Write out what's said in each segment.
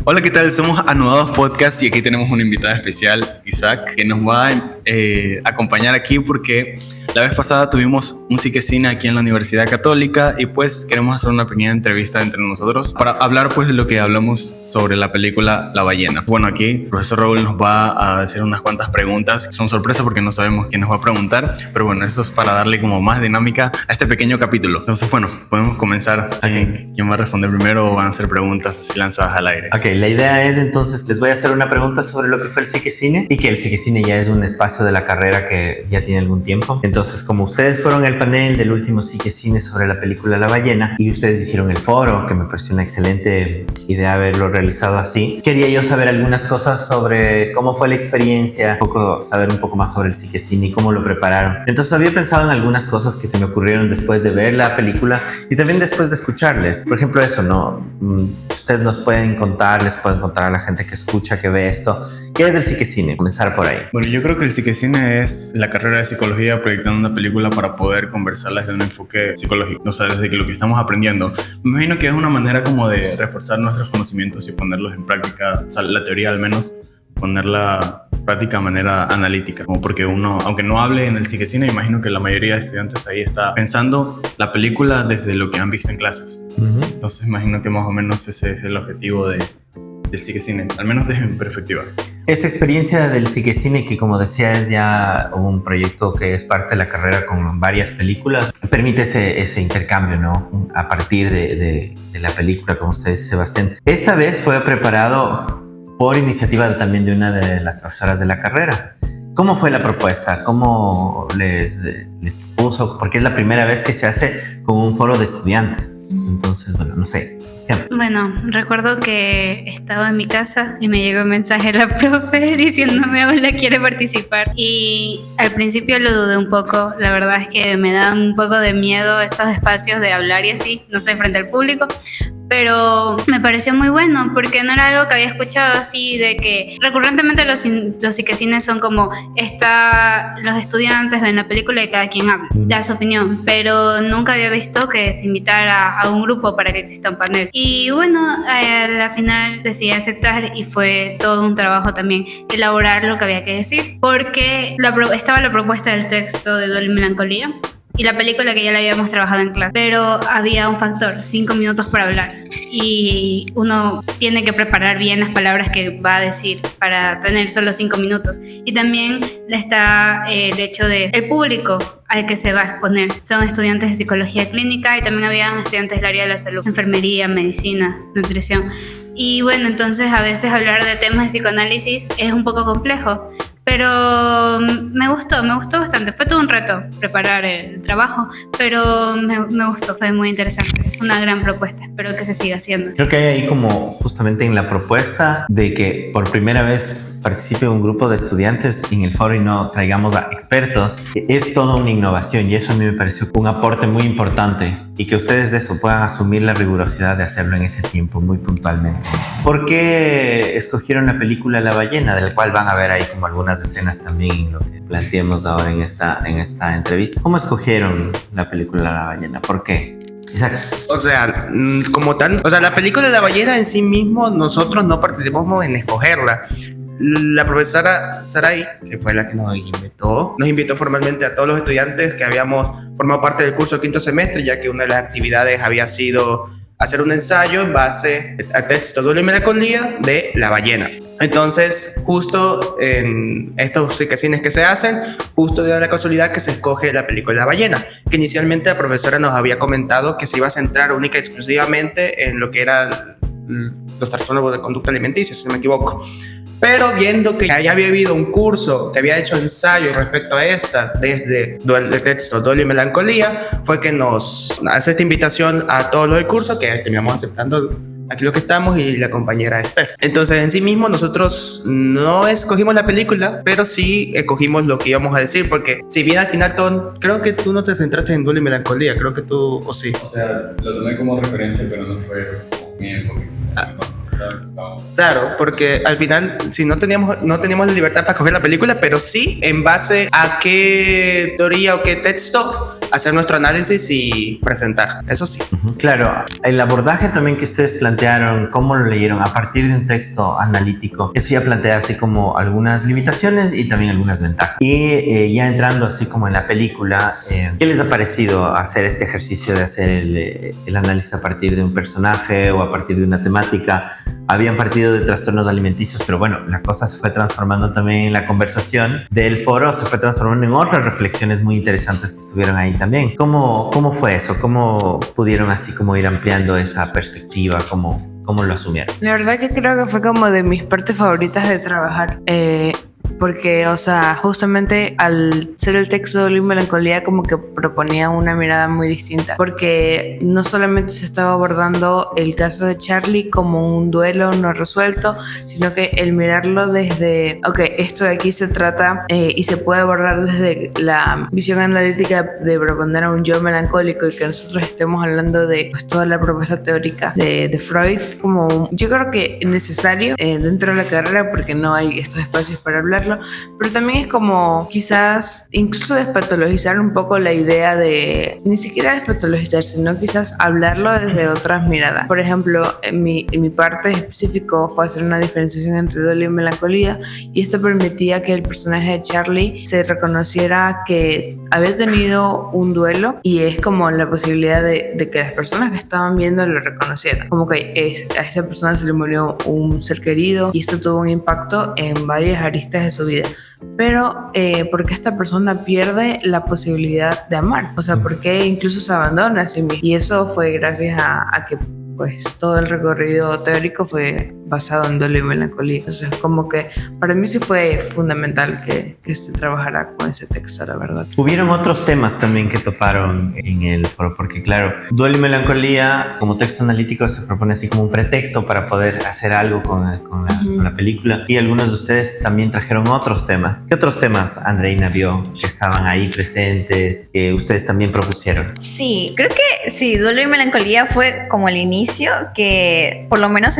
Hola, ¿qué tal? Somos Anudados Podcast y aquí tenemos un invitado especial, Isaac, que nos va a acompañar aquí porque la vez pasada tuvimos un Psique-Cine aquí en la Universidad Católica y pues queremos hacer una pequeña entrevista entre nosotros para hablar pues de lo que hablamos sobre la película La Ballena. Bueno, aquí el profesor Raúl nos va a hacer unas cuantas preguntas que son sorpresa porque no sabemos quién nos va a preguntar, pero bueno, eso es para darle como más dinámica a este pequeño capítulo. Entonces, bueno, podemos comenzar. Okay. ¿Quién va a responder primero o van a ser preguntas así lanzadas al aire? Ok, la idea es entonces, les voy a hacer una pregunta sobre lo que fue el Psique-Cine y que el Psique-Cine ya es un espacio de la carrera que ya tiene algún tiempo. Entonces, como ustedes fueron el panel del último Psique-Cine sobre la película La Ballena y ustedes hicieron el foro, que me pareció una excelente idea haberlo realizado así, quería yo saber algunas cosas sobre cómo fue la experiencia, saber un poco más sobre el Psique-Cine y cómo lo prepararon. Entonces, había pensado en algunas cosas que se me ocurrieron después de ver la película y también después de escucharles. Por ejemplo, eso, ¿no? Ustedes nos pueden contar, les pueden contar a la gente que escucha, que ve esto. ¿Qué es el Psique-Cine? Comenzar por ahí. Bueno, yo creo que el Psique-Cine es la carrera de psicología proyectando una película para poder conversarla desde un enfoque psicológico. O sea, desde que lo que estamos aprendiendo. Me imagino que es una manera como de reforzar nuestros conocimientos y ponerlos en práctica. O sea, la teoría al menos, ponerla en práctica de manera analítica. Como porque uno, aunque no hable en el Psique-Cine, imagino que la mayoría de estudiantes ahí está pensando la película desde lo que han visto en clases. Entonces imagino que más o menos ese es el objetivo del Psique-Cine, al menos desde mi perspectiva. Esta experiencia del Psique-Cine, que como decía es ya un proyecto que es parte de la carrera con varias películas, permite ese intercambio, ¿no? A partir de la película, como usted dice, Sebastián. Esta vez fue preparado por iniciativa también de una de las profesoras de la carrera. ¿Cómo fue la propuesta? ¿Cómo les puso? Porque es la primera vez que se hace con un foro de estudiantes. Entonces, bueno, no sé. Bueno, recuerdo que estaba en mi casa y me llegó un mensaje de la profe diciéndome hola, quiere participar, y al principio lo dudé un poco. La verdad es que me da un poco de miedo estos espacios de hablar y así, no sé, frente al público, pero me pareció muy bueno porque no era algo que había escuchado así, de que recurrentemente los Psique-Cines son como los estudiantes ven la película y cada quien habla, da su opinión, pero nunca había visto que se invitara a un grupo para que exista un panel. Y bueno, a la final decidí aceptar y fue todo un trabajo también elaborar lo que había que decir, porque estaba la propuesta del texto de Dolor y Melancolía y la película que ya la habíamos trabajado en clase, pero había un factor, 5 minutos para hablar, y uno tiene que preparar bien las palabras que va a decir para tener solo 5 minutos. Y también está el hecho de el público al que se va a exponer. Son estudiantes de psicología clínica y también habían estudiantes del área de la salud, enfermería, medicina, nutrición. Y bueno, entonces a veces hablar de temas de psicoanálisis es un poco complejo, pero me gustó bastante. Fue todo un reto preparar el trabajo, pero me gustó, fue muy interesante. Una gran propuesta, espero que se siga haciendo. Creo que hay ahí como justamente en la propuesta de que por primera vez participe un grupo de estudiantes en el foro y no traigamos a expertos, es toda una innovación y eso a mí me pareció un aporte muy importante, y que ustedes de eso puedan asumir la rigurosidad de hacerlo en ese tiempo muy puntualmente. ¿Por qué escogieron la película La Ballena, de la cual van a ver ahí como algunas escenas también en lo que planteemos ahora en esta entrevista? ¿Cómo escogieron la película La Ballena? ¿Por qué? Exacto. O sea, como tal, la película de La Ballena en sí mismo, nosotros no participamos en escogerla. La profesora Saray, que fue la que nos invitó formalmente a todos los estudiantes que habíamos formado parte del curso de quinto semestre, ya que una de las actividades había sido hacer un ensayo en base al texto Dolor y Melancolía de La Ballena. Entonces, justo en estos Psique-Cines que se hacen, justo de la casualidad que se escoge la película La Ballena, que inicialmente la profesora nos había comentado que se iba a centrar única y exclusivamente en lo que eran los trastornos de conducta alimenticia, si no me equivoco. Pero viendo que ya había habido un curso que había hecho ensayos respecto a esta, desde el texto Dolor y Melancolía, fue que nos hace esta invitación a todos los del curso, que terminamos aceptando aquí lo que estamos, y la compañera Steph. Entonces, en sí mismo, nosotros no escogimos la película, pero sí escogimos lo que íbamos a decir, porque si bien al final todo, creo que tú no te centraste en Dolor y Melancolía, creo que tú, o sí. O sea, lo tomé como referencia, pero no fue mi enfoque. Claro, porque al final si no teníamos la libertad para escoger la película, pero sí en base a qué teoría o qué texto hacer nuestro análisis y presentar. Eso sí. Claro, el abordaje también que ustedes plantearon, cómo lo leyeron a partir de un texto analítico, eso ya plantea así como algunas limitaciones y también algunas ventajas. Y ya entrando así como en la película, ¿qué les ha parecido hacer este ejercicio de hacer el análisis a partir de un personaje o a partir de una temática? Habían partido de trastornos alimenticios, pero bueno, la cosa se fue transformando también en la conversación del foro, se fue transformando en otras reflexiones muy interesantes que estuvieron ahí también. ¿Cómo fue eso? ¿Cómo pudieron así como ir ampliando esa perspectiva? ¿Cómo lo asumieron? La verdad que creo que fue como de mis partes favoritas de trabajar. Porque, o sea, justamente al ser el texto de Dolor y Melancolía como que proponía una mirada muy distinta, porque no solamente se estaba abordando el caso de Charlie como un duelo no resuelto, sino que el mirarlo desde, ok, esto de aquí se trata y se puede abordar desde la visión analítica de proponer a un yo melancólico y que nosotros estemos hablando de pues, toda la propuesta teórica de Freud, como yo creo que necesario dentro de la carrera, porque no hay estos espacios para hablarlo, pero también es como quizás incluso despatologizar un poco la idea de, ni siquiera despatologizar, sino quizás hablarlo desde otras miradas. Por ejemplo, en mi parte específico fue hacer una diferenciación entre dolor y melancolía, y esto permitía que el personaje de Charlie se reconociera que había tenido un duelo, y es como la posibilidad de que las personas que estaban viendo lo reconocieran, como que a esta persona se le murió un ser querido y esto tuvo un impacto en varias aristas de su vida. Pero ¿por qué esta persona pierde la posibilidad de amar? O sea, ¿por qué incluso se abandona a sí mismo? Y eso fue gracias a que pues todo el recorrido teórico fue basado en dolor y melancolía. Entonces, como que para mí sí fue fundamental que se trabajara con ese texto, la verdad. Hubieron otros temas también que toparon en el foro, porque claro, Duelo y Melancolía como texto analítico se propone así como un pretexto para poder hacer algo con la película, y algunos de ustedes también trajeron otros temas. ¿Qué otros temas Andreina vio que estaban ahí presentes, que ustedes también propusieron? Sí, creo que sí, Duelo y Melancolía fue como el inicio, que por lo menos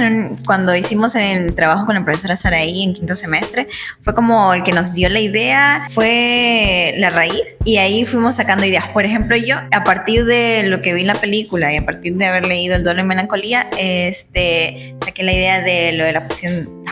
cuando hicimos el trabajo con la profesora Saraí en quinto semestre, fue como el que nos dio la idea, fue la raíz, y ahí fuimos sacando ideas. Por ejemplo, yo, a partir de lo que vi en la película y a partir de haber leído El Duelo y Melancolía, saqué la idea de lo de las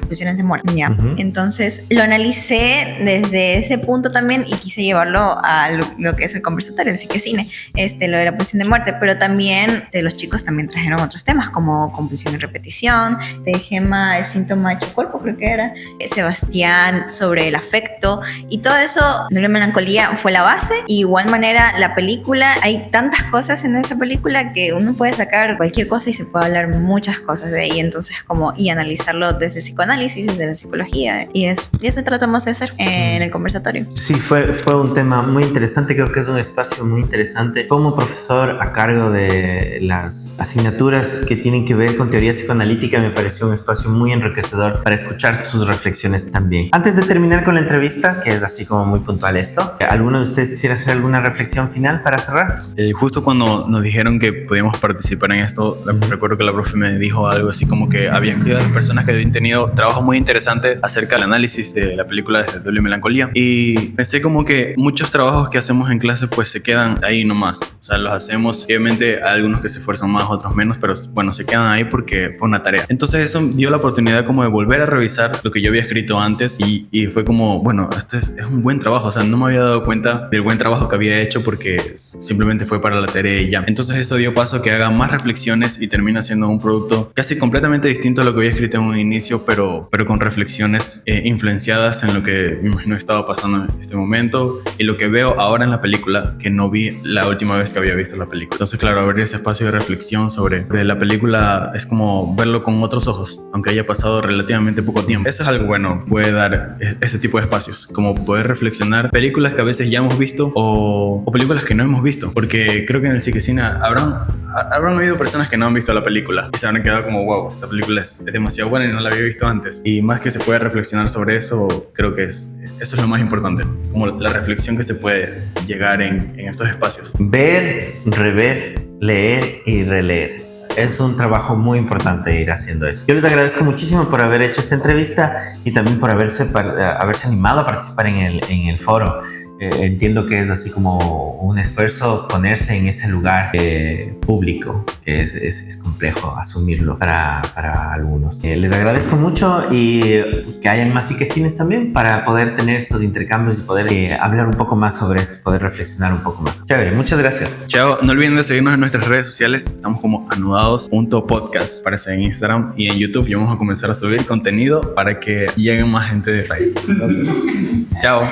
pulsiones de muerte. ¿Ya? Entonces, lo analicé desde ese punto también y quise llevarlo a lo que es el conversatorio, el psiquecine, lo de la pulsión de muerte, pero también los chicos también trajeron otros temas como compulsión y repetición, de Gemma el síntoma de cuerpo, creo que era, Sebastián sobre el afecto, y todo eso, Dolor y Melancolía fue la base. Y igual manera la película, hay tantas cosas en esa película que uno puede sacar cualquier cosa y se puede hablar muchas cosas de ahí, entonces y analizarlo desde el psicoanálisis, desde la psicología, y eso tratamos de hacer en el conversatorio. Sí, fue un tema muy interesante, creo que es un espacio muy interesante. Como profesor a cargo de las asignaturas que tienen que ver con teoría psicoanalítica, me pareció un espacio muy enriquecedor para escuchar sus reflexiones también. Antes de terminar con la entrevista, que es así como muy puntual esto, ¿alguno de ustedes quisiera hacer alguna reflexión final para cerrar? Justo cuando nos dijeron que podíamos participar en esto, recuerdo que la profe me dijo algo así como que había escuchado a las personas que habían tenido trabajos muy interesantes acerca del análisis de la película de Dolor y Melancolía, y pensé como que muchos trabajos que hacemos en clase pues se quedan ahí nomás, o sea, los hacemos, obviamente hay algunos que se esfuerzan más, otros menos, pero bueno, se quedan ahí porque fue una tarea. Entonces eso dio la oportunidad como de volver a revisar lo que yo había escrito antes, y fue como, bueno, este es un buen trabajo, o sea, no me había dado cuenta del buen trabajo que había hecho porque simplemente fue para la tarea y ya. Entonces eso dio paso a que haga más reflexiones y termina siendo un producto casi completamente distinto a lo que había escrito en un inicio, pero con reflexiones influenciadas en lo que me imagino estaba pasando en este momento y lo que veo ahora en la película que no vi la última vez que había visto la película. Entonces, claro, abrir ese espacio de reflexión sobre la película es como verlo con otros ojos, aunque haya pasado relativamente poco tiempo. Eso es algo bueno, puede dar ese tipo de espacios, como poder reflexionar películas que a veces ya hemos visto o películas que no hemos visto, porque creo que en el psiquecine habrán habido personas que no han visto la película y se habrán quedado como, wow, esta película es demasiado buena y no la había visto antes. Y más que se puede reflexionar sobre eso, creo que eso es lo más importante, como la reflexión que se puede llegar en estos espacios. Ver, rever, leer y releer. Es un trabajo muy importante ir haciendo eso. Yo les agradezco muchísimo por haber hecho esta entrevista y también por haberse animado a participar en el foro. entiendo que es así como un esfuerzo ponerse en ese lugar público, que es complejo asumirlo para algunos. Les agradezco mucho y que hayan más psiquecines también para poder tener estos intercambios y poder hablar un poco más sobre esto, poder reflexionar un poco más. Chévere, muchas gracias. Chao, no olviden de seguirnos en nuestras redes sociales. Estamos como anudados.podcast. Aparece en Instagram y en YouTube. Y vamos a comenzar a subir contenido para que lleguen más gente de ahí. Chao.